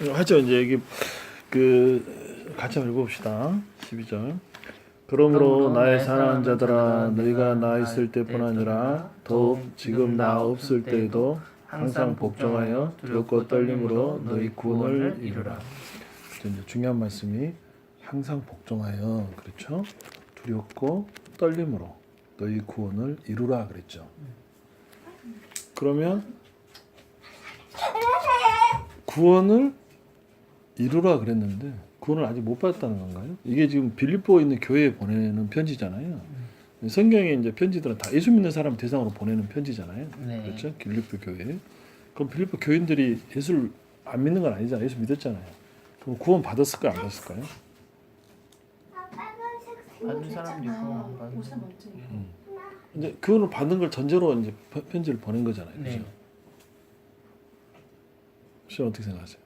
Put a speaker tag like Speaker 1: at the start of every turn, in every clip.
Speaker 1: 하여튼 이제 여기 그 같이 한번 읽어봅시다. 12절. 그러므로 나의 사랑하는 자들아 너희가 나 있을 때뿐 아니라 더욱 지금 나 없을 때에도 항상 복종하여 두렵고 떨림으로 너희 구원을 이루라. 이제 중요한 말씀이 항상 복종하여, 그렇죠? 두렵고 떨림으로 너희 구원을 이루라 그랬죠. 그러면 구원을 이루라 그랬는데 구원을 아직 못 받았다는 건가요? 이게 지금 빌립보에 있는 교회에 보내는 편지잖아요. 성경에 이제 편지들은 다 예수 믿는 사람 대상으로 보내는 편지잖아요.
Speaker 2: 네.
Speaker 1: 그렇죠? 빌립보 교회. 그럼 빌립보 교인들이 예수를 안 믿는 건 아니잖아요. 예수 믿었잖아요. 그럼 구원 받았을까요? 안 받았을까요?
Speaker 2: 받은 사람도 있고 안 받은 사람도 있고.
Speaker 1: 이제 구원을 받는 걸 전제로 이제 편지를 보낸 거잖아요. 그렇죠?
Speaker 2: 네.
Speaker 1: 혹시 어떻게 생각하세요?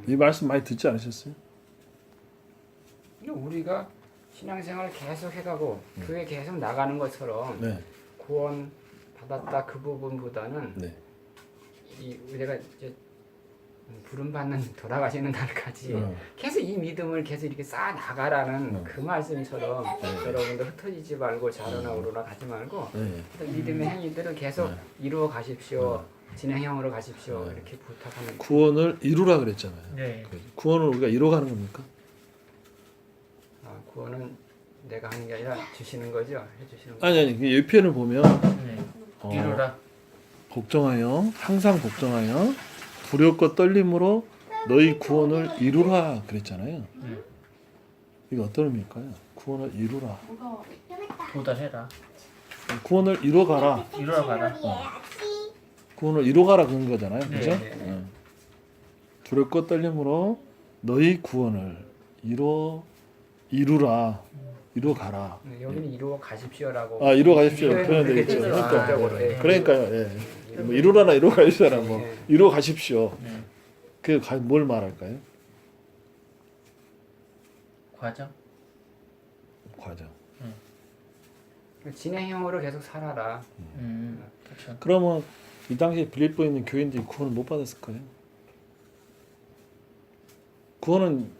Speaker 1: 이 말씀 많이 듣지 않으셨어요?
Speaker 3: 우리가 신앙생활을 계속 해가고 교회 계속 나가는 것처럼
Speaker 1: 네.
Speaker 3: 구원 받았다 그 부분보다는
Speaker 1: 네.
Speaker 3: 우리가 이제 부름 받는 돌아가시는 날까지 계속 이 믿음을 계속 이렇게 쌓아 나가라는 그 말씀처럼 여러분들 흩어지지 말고 자로나 우로나 가지 말고 믿음의 행위들을 계속 이루어 가십시오. 진행형으로 가십시오. 이렇게 부탁하는.
Speaker 1: 구원을 이루라 그랬잖아요.
Speaker 2: 네.
Speaker 1: 구원을 우리가 이뤄가는 겁니까?
Speaker 3: 구원은 내가 하는 게 아니라 주시는 거죠. 해주시는 거.
Speaker 1: 아니 이 표현을 보면
Speaker 2: 네. 이루라.
Speaker 1: 복종하여, 항상 복종하여 두렵고 떨림으로 너희 구원을 이루라 그랬잖아요. 이게 어떤 의미일까요? 구원을 이루라.
Speaker 2: 도달해라.
Speaker 1: 구원을 이뤄가라.
Speaker 2: 이루러 가라.
Speaker 1: 구원을 이뤄가라 그런 거잖아요.
Speaker 2: 네,
Speaker 1: 그죠?
Speaker 2: 네, 네.
Speaker 1: 두렵고 떨림으로 너희 구원을 이루라. 이뤄가라.
Speaker 3: 여기는 이루어 가십시오라고.
Speaker 1: 이루어 가십시오.
Speaker 3: 표현은
Speaker 1: 표현되겠죠.
Speaker 3: 그렇게
Speaker 1: 그러니까,
Speaker 3: 적극적으로, 예.
Speaker 1: 그러니까요. 예. 뭐 이루라나 이루어 가십시오나 뭐
Speaker 3: 예.
Speaker 1: 이루어 가십시오.
Speaker 2: 네.
Speaker 1: 그 뭘 말할까요?
Speaker 2: 과정.
Speaker 1: 과정.
Speaker 3: 진행형으로 계속 살아라.
Speaker 2: 그렇죠.
Speaker 1: 그러면 이 당시에 빌립보에 있는 교인들이 구원을 못 받았을까요? 구원은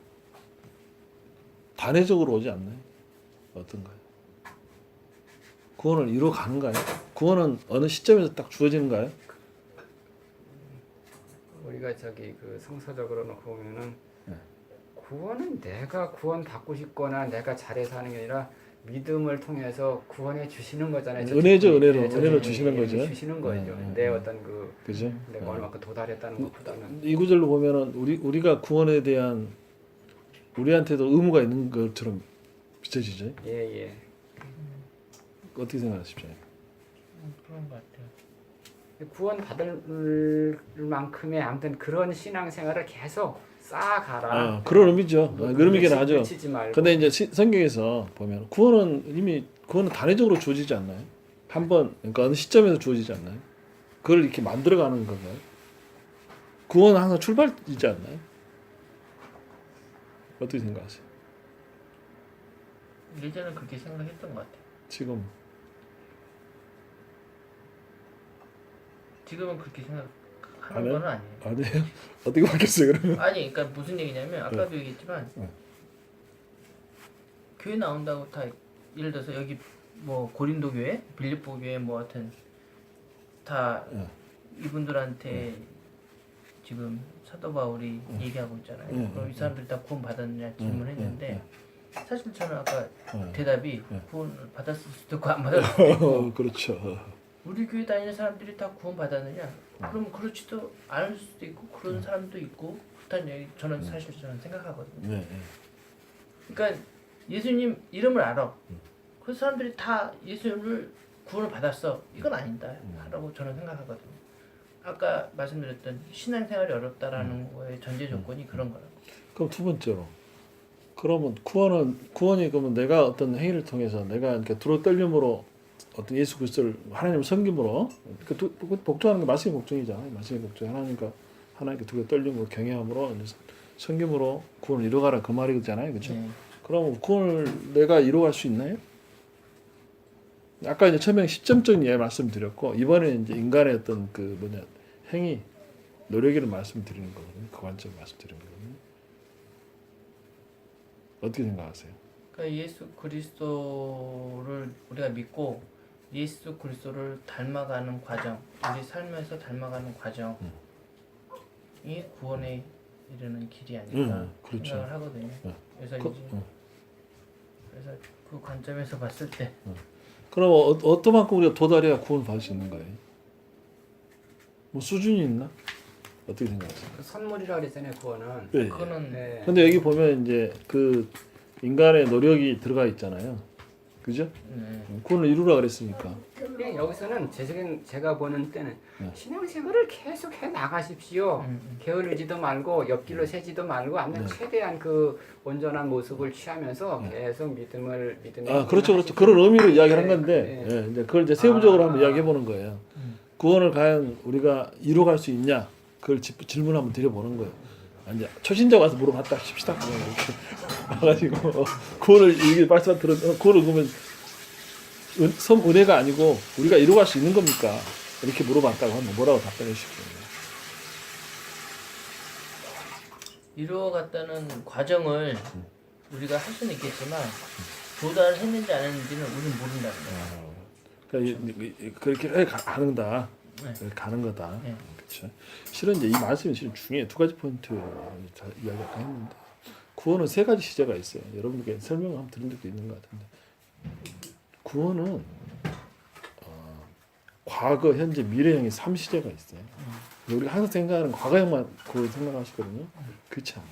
Speaker 1: 단회적으로 오지 않나요? 어떤가요? 구원을 이뤄가는가요? 구원은 어느 시점에서 딱 주어지는가요?
Speaker 3: 우리가 저기 그 성서적으로 놓고 보면은
Speaker 1: 네.
Speaker 3: 구원은 내가 구원 받고 싶거나 내가 잘해서 하는 게 아니라 믿음을 통해서 구원해 주시는 거잖아요.
Speaker 1: 은혜죠, 은혜로.
Speaker 3: 저
Speaker 1: 은혜로
Speaker 3: 주님이
Speaker 1: 주시는 거죠.
Speaker 3: 주시는 거죠.
Speaker 1: 네,
Speaker 3: 내 어떤 그
Speaker 1: 그죠?
Speaker 3: 내가 얼마큼 도달했다는 것보다는
Speaker 1: 이 구절로 보면은 우리가 구원에 대한 우리한테도 의무가 있는 것처럼 비춰지죠.
Speaker 3: 예.
Speaker 1: 어떻게 생각하십니까?
Speaker 2: 그런 것 같아요.
Speaker 3: 구원 받을 만큼의 아무튼 그런 신앙생활을 계속 쌓아가라.
Speaker 1: 그런 의미죠. 그런 의미긴 하죠.
Speaker 3: 놓치지 말고.
Speaker 1: 근데 이제 성경에서 보면 구원은 단회적으로 주어지지 않나요? 한 번, 그러니까 어느 시점에서 주어지지 않나요? 그걸 이렇게 만들어가는 건가요? 구원은 항상 출발이지 않나요? 어떻게 생각하세요?
Speaker 2: 예전에 그렇게 생각했던 것 같아요. 지금은 그렇게 생각하는 건 아니에요.
Speaker 1: 아니에요? 어떻게 바뀌었어요 그러면?
Speaker 2: 아니, 그러니까 무슨 얘기냐면 아까도 얘기했지만 교회 나온다고 다 예를 들어서 여기 뭐 고린도 교회, 빌립보 교회 뭐 하여튼 다 이분들한테 지금 사도 바울이 얘기하고 있잖아요. 그럼 이 사람들이 다 구원 받았느냐 질문했는데 사실 저는 아까 대답이 구원을 받았을 수도 있고 안 받았을 수도 있고
Speaker 1: 그렇죠.
Speaker 2: 우리 교회 다니는 사람들이 다 구원 받았느냐? 그럼 그렇지도 않을 수도 있고 그런 사람도 있고 그렇다는 얘기 저는 사실 생각하거든요.
Speaker 1: 네.
Speaker 2: 그러니까 예수님 이름을 알아. 그 사람들이 다 예수님을 구원을 받았어. 이건 아니다 라고 저는 생각하거든요. 아까 말씀드렸던 신앙생활이 어렵다라는 거의 전제 조건이 그런 거라고.
Speaker 1: 그럼 두 번째로, 그러면 구원이 그러면 내가 어떤 행위를 통해서 내가 이렇게 두려 떨림으로 어떤 예수 그리스도를 하나님을 섬김으로 복종하는 게 말씀의 복종이잖아요. 말씀의 복종 하나님께 두려 떨림으로 경외함으로 섬김으로 구원을 이루어가라 그 말이잖아요, 그렇죠? 그럼 구원을 내가 이루어갈 수 있나요? 아까 이제 처음에 시점적인 예 말씀드렸고 이번에 이제 인간의 어떤 그 행위 노력을 말씀드리는 거거든요. 그 관점 말씀드리는 거거든요. 어떻게 생각하세요?
Speaker 2: 그러니까 예수 그리스도를 우리가 믿고 예수 그리스도를 닮아가는 과정, 우리 삶에서 닮아가는 과정이 구원에 이르는 길이 아닐까
Speaker 1: 그렇죠.
Speaker 2: 생각을 하거든요. 그래서 그래서 그 관점에서 봤을 때
Speaker 1: 그럼 어떤 만큼 우리가 도달해야 구원 받을 수 있는 거예요? 뭐 수준이 있나? 어떻게 생각하세요?
Speaker 3: 그 선물이라고 그랬잖아요. 구원은.
Speaker 1: 네.
Speaker 2: 그거는
Speaker 3: 네.
Speaker 1: 근데 여기 보면 이제 그 인간의 노력이 들어가 있잖아요. 그죠? 구원을 이루라 그랬으니까.
Speaker 3: 근데 여기서는 제가 보는 때는
Speaker 1: 네.
Speaker 3: 신앙생활을 계속 해 나가십시오. 게으르지도 말고 옆길로 새지도 말고 아무튼 최대한 그 온전한 모습을 취하면서 계속 믿음을
Speaker 1: 그렇죠, 그렇죠. 그런 의미로 이야기를 한
Speaker 3: 네,
Speaker 1: 건데,
Speaker 3: 네.
Speaker 1: 예, 이제 그걸 이제 세부적으로 한번 이야기해 보는 거예요. 구원을 과연 우리가 이루어갈 수 있냐? 그걸 질문 한번 드려보는 거예요. 이제 초신자 와서 물어봤다 칩시다. 이렇게 와가지고 구원을 이게 말씀 들은 구원을 그러면 은혜가 아니고 우리가 이루어갈 수 있는 겁니까? 이렇게 물어봤다고 하면 뭐라고 답변해 주시겠어요?
Speaker 2: 이루어갔다는 과정을 우리가 할 수는 있겠지만 도달했는지 안 했는지는 우리는 모른다는 거예요.
Speaker 1: 그러니까 그렇게 가는다.
Speaker 2: 네.
Speaker 1: 가는 거다.
Speaker 2: 네.
Speaker 1: 그렇죠. 실은 이제 이 말씀이 실은 중요해. 두 가지 포인트 이야기 아까 했는데 구원은 세 가지 시제가 있어요. 여러분께 설명을 한번 드린 적도 있는 것 같은데 구원은 과거, 현재, 미래형이 3시제가 있어요. 우리가 항상 생각하는 과거형만 구원 생각하시거든요. 그렇지 않아요.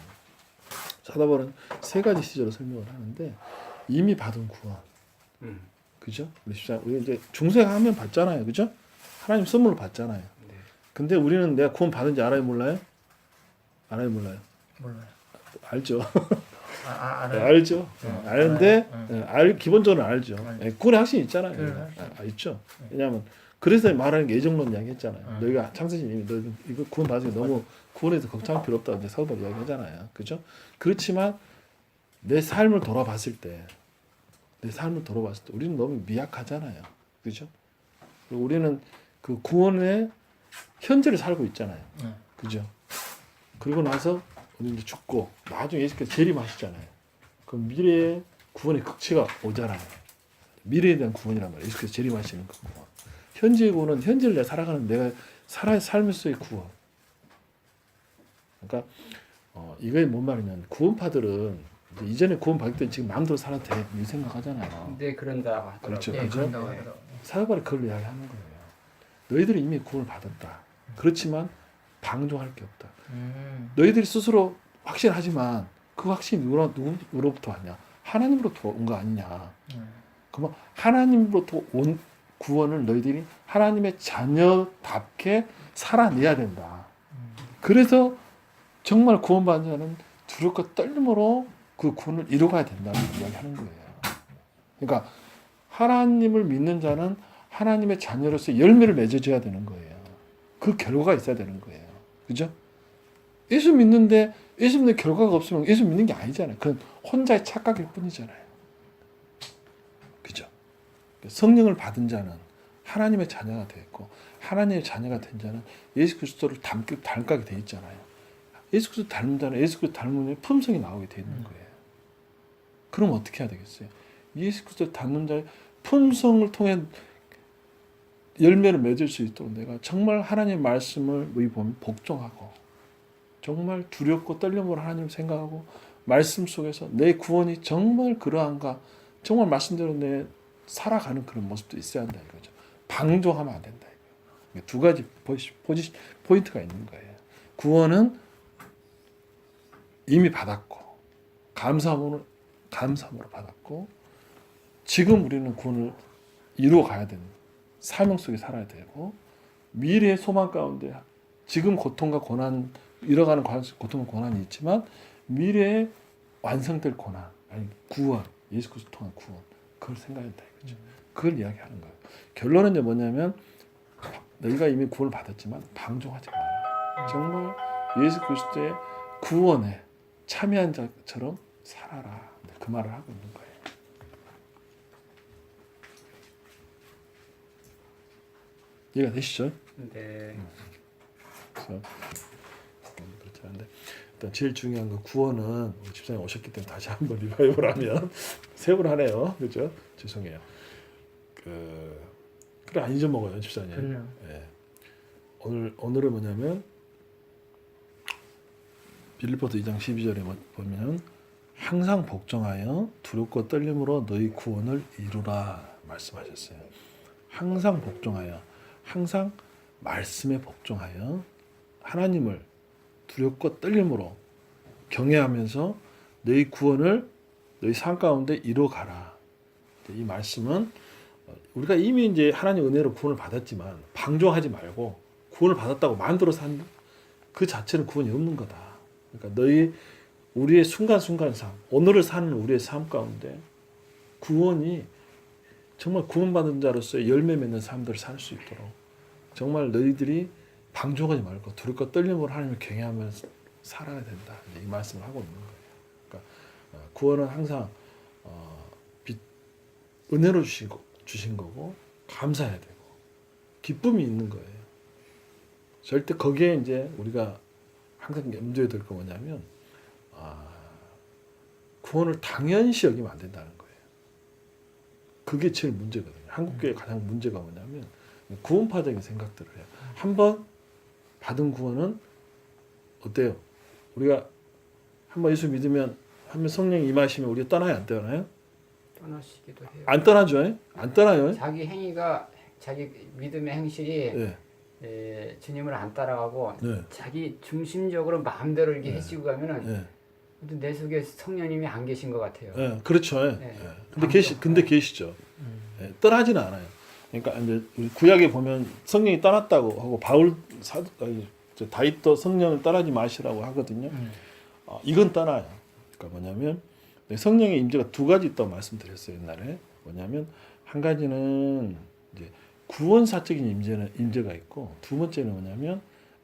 Speaker 1: 사도바울은 세 가지 시제로 설명을 하는데 이미 받은 구원, 그죠? 우리 이제 중생하면 받잖아요, 그죠? 하나님 선물로 받잖아요. 근데 우리는 내가 구원 받은지 알아요, 몰라요? 알아요, 몰라요?
Speaker 2: 몰라요.
Speaker 1: 알죠.
Speaker 2: 알아요.
Speaker 1: 알죠. 아는데 기본적으로 알죠.
Speaker 2: 알죠.
Speaker 1: 구원의 확신이 있잖아요.
Speaker 2: 그래,
Speaker 1: 있죠. 왜냐하면 그래서 말하는 게 예정론 이야기했잖아요. 너희가 창세주님이 너 이거 구원 받으니 너무 구원에서 걱정할 필요 없다고 이제 사도바울 이야기하잖아요. 그죠? 그렇지만 내 삶을 돌아봤을 때 우리는 너무 미약하잖아요. 그죠? 그리고 우리는 그 구원의 현재를 살고 있잖아요. 그죠? 그리고 나서 우리 이제 죽고 나중에 예수께서 재림하시잖아요. 그럼 미래의 구원의 극치가 오잖아요. 미래에 대한 구원이란 말이에요. 예수께서 재림하시는 그 구원. 현재의 구원은 현재를 내가 살아가는 내가 삶에서의 구원. 그러니까 이거의 뭔 말이냐면 구원파들은 이전에 구원 받을 때 지금 마음대로 살아도 돼 이 생각하잖아요.
Speaker 3: 근데 그런다 하더라고요.
Speaker 1: 그렇죠.
Speaker 2: 네,
Speaker 1: 그죠?
Speaker 2: 그런다고 하더라고요.
Speaker 1: 사도바울이 그걸 이야기하는 거예요. 너희들이 이미 구원을 받았다. 그렇지만 방종할 게 없다. 너희들이 스스로 확신하지만 그 확신이 누구로부터 왔냐? 하나님으로부터 온 거 아니냐? 그러면 하나님으로부터 온 구원을 너희들이 하나님의 자녀답게 살아내야 된다. 그래서 정말 구원받은 자는 두렵고 떨림으로 그 구원을 이루어가야 된다는 이야기하는 거예요. 그러니까 하나님을 믿는 자는 하나님의 자녀로서 열매를 맺어줘야 되는 거예요. 그 결과가 있어야 되는 거예요. 그죠? 예수 믿는데 예수 믿는 결과가 없으면 예수 믿는 게 아니잖아요. 그건 혼자의 착각일 뿐이잖아요. 그죠? 성령을 받은 자는 하나님의 자녀가 되었고 하나님의 자녀가 된 자는 예수 그리스도를 닮게 돼 있잖아요. 예수 그리스도 닮은 자는 예수 그리스도 닮은 품성이 나오게 돼 있는 거예요. 그럼 어떻게 해야 되겠어요? 예수 그리스도 닮는 자의 품성을 통해 열매를 맺을 수 있도록 내가 정말 하나님의 말씀을 보면 복종하고 정말 두렵고 떨림으로 하나님을 생각하고 말씀 속에서 내 구원이 정말 그러한가 정말 말씀대로 내 살아가는 그런 모습도 있어야 한다 이거죠. 방종하면 안 된다 이거. 두 가지 포인트가 있는 거예요. 구원은 이미 받았고 감사함으로 받았고 지금 우리는 구원을 이루어 가야 되는 사명 속에 살아야 되고 미래의 소망 가운데 지금 고통과 고난 잃어가는 고통과 고난이 있지만 미래에 완성될 고난 아니 구원 예수 그리스도 통한 구원 그걸 생각한다 이거죠. 그걸 이야기하는 거예요. 결론은 이제 뭐냐면 너희가 이미 구원을 받았지만 방종하지 마라. 정말 예수 그리스도의 구원에 참여한 자처럼 살아라. 그 말을 하고 있는 거예요. 이해가 되시죠?
Speaker 3: 네.
Speaker 1: 그래서 일단 제일 중요한 건 구원은 우리 집사님 오셨기 때문에 다시 한번 리바이벌하면 세 번 하네요, 그죠? 죄송해요. 그래 안 잊어먹어요, 집사님.
Speaker 2: 그래요.
Speaker 1: 예. 오늘은 뭐냐면 빌립보서 2장 12절에 보면 항상 복종하여 두렵고 떨림으로 너희 구원을 이루라 말씀하셨어요. 항상 복종하여, 항상 말씀에 복종하여 하나님을 두렵고 떨림으로 경외하면서 너희 구원을 너희 삶 가운데 이루어가라. 이 말씀은 우리가 이미 이제 하나님 은혜로 구원을 받았지만 방종하지 말고 구원을 받았다고 만들어 산 그 자체는 구원이 없는 거다. 그러니까 우리의 순간순간 삶, 오늘을 사는 우리의 삶 가운데 구원이 정말 구원받은 자로서의 열매 맺는 삶들을 살 수 있도록 정말 너희들이 방종하지 말고 두렵고 떨림으로 하나님을 경외하면서 살아야 된다. 이 말씀을 하고 있는 거예요. 그러니까 구원은 항상 은혜로 주신 거고 감사해야 되고 기쁨이 있는 거예요. 절대 거기에 이제 우리가 항상 염두에 둘 거 뭐냐면 구원을 당연시 여기면 안 된다는 거예요. 그게 제일 문제거든요. 한국교회 가장 문제가 뭐냐면 구원파적인 생각들을 해요. 한번 받은 구원은 어때요? 우리가 한번 예수 믿으면 한번 성령이 임하시면 우리가 떠나요, 안 떠나요?
Speaker 3: 떠나시기도 해요.
Speaker 1: 안 떠나죠? 안 떠나요?
Speaker 3: 자기 행위가 자기 믿음의 행실이
Speaker 1: 네.
Speaker 3: 주님을 안 따라가고
Speaker 1: 네.
Speaker 3: 자기 중심적으로 마음대로 이렇게 해치고 가면은
Speaker 1: 네.
Speaker 3: 내 속에 성령님이 안 계신 것 같아요.
Speaker 1: 네. 그렇죠.
Speaker 3: 네.
Speaker 1: 근데 계시죠. 네. 떠나지는 않아요. 그러니까 이제 우리 구약에 보면 성령이 떠났다고 하고 다윗도 성령을 떠나지 마시라고 하거든요. 이건 떠나요. 그러니까 뭐냐면 성령의 임재가 두 가지 있다고 말씀드렸어요, 옛날에. 뭐냐면 한 가지는 이제 구원사적인 임재가 있고, 두 번째는 뭐냐면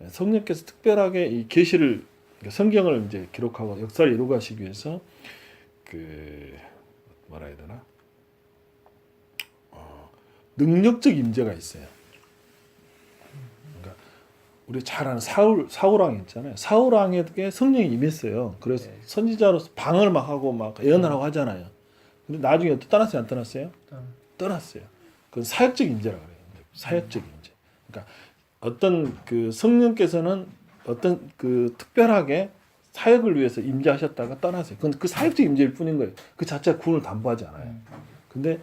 Speaker 1: 성령께서 특별하게 이 계시를 성경을 이제 기록하고 역사를 이루가시기 위해서 뭐라 해야 되나? 능력적 임재가 있어요. 그러니까 우리 잘 아는 사울 왕 있잖아요. 사울 왕에게 성령이 임했어요. 그래서
Speaker 3: 네.
Speaker 1: 선지자로서 방언을 막 하고 막 예언을 하고 하잖아요. 근데 나중에 또 떠났어요, 안 떠났어요? 떠났어요. 그건 사역적 임재라고 해요. 사역적 임재. 그러니까 어떤 그 성령께서는 어떤 그 특별하게 사역을 위해서 임재하셨다가 떠나세요. 그건 그 사역적 임재일 뿐인 거예요. 그 자체가 구원을 담보하지 않아요. 근데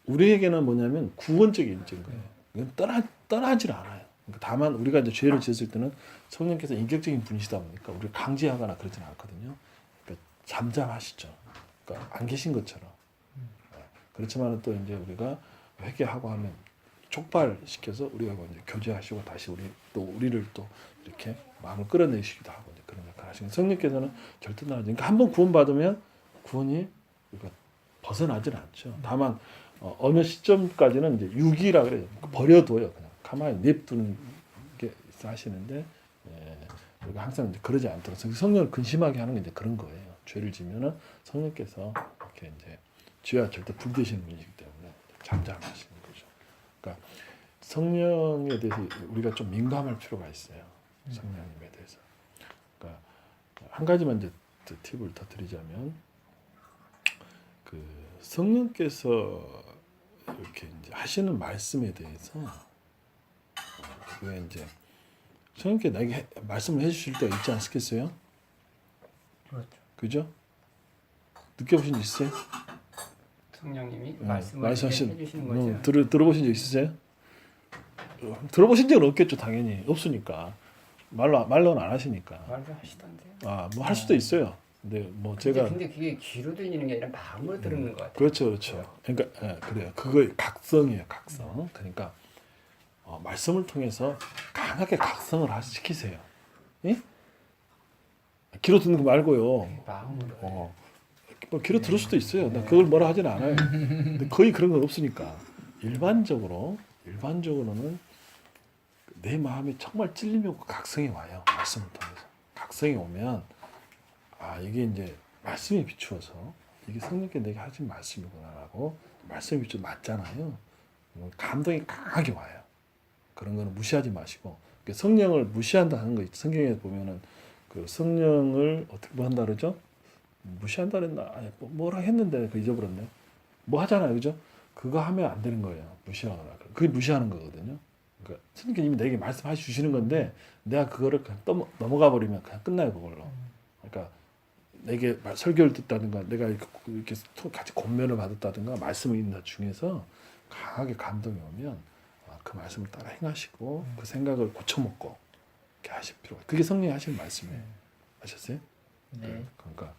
Speaker 1: 우리에게는 뭐냐면 구원적 임재인 거예요. 이건 떠나질 않아요. 그러니까 다만 우리가 이제 죄를 지었을 때는 성령께서 인격적인 분이시다 보니까 우리를 강제하거나 그러지는 않거든요. 그러니까 잠잠하시죠. 그러니까 안 계신 것처럼. 그렇지만 또 이제 우리가 회개하고 하면 촉발시켜서 우리가 이제 교제하시고 다시 우리를 또 이렇게 마음을 끌어내시기도 하고 이제 그런 역할을 하시는 성령께서는 절대 나지. 그러니까 한번 구원받으면 구원이 우리가 벗어나지는 않죠. 다만 어느 시점까지는 이제 유기라 그래요. 버려둬요. 그냥 가만히 냅두는 게 하시는데 우리가 항상 이제 그러지 않도록 성령을 근심하게 하는 게 이제 그런 거예요. 죄를 지면은 성령께서 이렇게 이제 죄와 절대 불되시는 분이기 때문에 잠잠하시는 거죠. 그러니까 성령에 대해서 우리가 좀 민감할 필요가 있어요. 성령님에 대해서. 그러니까 한 가지만 이제 팁을 더 드리자면 그 성령께서 이렇게 이제 하시는 말씀에 대해서 그게 이제 성령께 나에게 말씀을 해주실 때가 있지 않겠어요?
Speaker 2: 그렇죠.
Speaker 1: 그죠? 느껴보신 적 있어요?
Speaker 3: 성령님이 말씀을
Speaker 1: 말씀하신
Speaker 3: 해주시는 거죠.
Speaker 1: 들어보신 적 있으세요? 들어보신 적은 없겠죠, 당연히 없으니까 말로는 안 하시니까.
Speaker 3: 말도 하시던데요.
Speaker 1: 뭐 할 수도 있어요. 근데 뭐 제가
Speaker 3: 근데 그게 귀로 들리는 게 아니라 마음으로 들는 것 같아요.
Speaker 1: 그렇죠. 그러니까 그래요. 그거의 각성이에요, 각성. 그러니까 말씀을 통해서 강하게 각성을 시키세요. 예? 귀로 듣는 거 말고요.
Speaker 3: 마음으로.
Speaker 1: 뭐 귀로 들을 수도 있어요. 나 그걸 뭐라 하진 않아요. 근데 거의 그런 건 없으니까 일반적으로는 내 마음이 정말 찔림이 오고 각성이 와요. 말씀을 통해서 각성이 오면 이게 이제 말씀에 비추어서 이게 성령께 내게 하신 말씀이구나라고 말씀에 비추어 맞잖아요. 감동이 강하게 와요. 그런 거는 무시하지 마시고 성령을 무시한다는 거 성경에 보면은 그 성령을 어떻게 뭐 한다 그러죠? 무시한다 그랬나? 아니, 뭐라 했는데 그 잊어버렸네. 뭐 하잖아요, 그죠? 그거 하면 안 되는 거예요. 무시하거나. 그게 무시하는 거거든요. 그러니까 선생님이 내게 말씀해 주시는 건데 내가 그거를 그냥 넘어가 버리면 그냥 끝나요, 그걸로. 그러니까 내게 설교를 듣다든가 내가 이렇게 같이 권면을 받았다든가 말씀을 있는 중에서 강하게 감동이 오면 그 말씀을 따라 행하시고 그 생각을 고쳐먹고 이렇게 하실 필요가. 그게 성령이 하시는 말씀이에요. 아셨어요?
Speaker 2: 네.
Speaker 1: 그러니까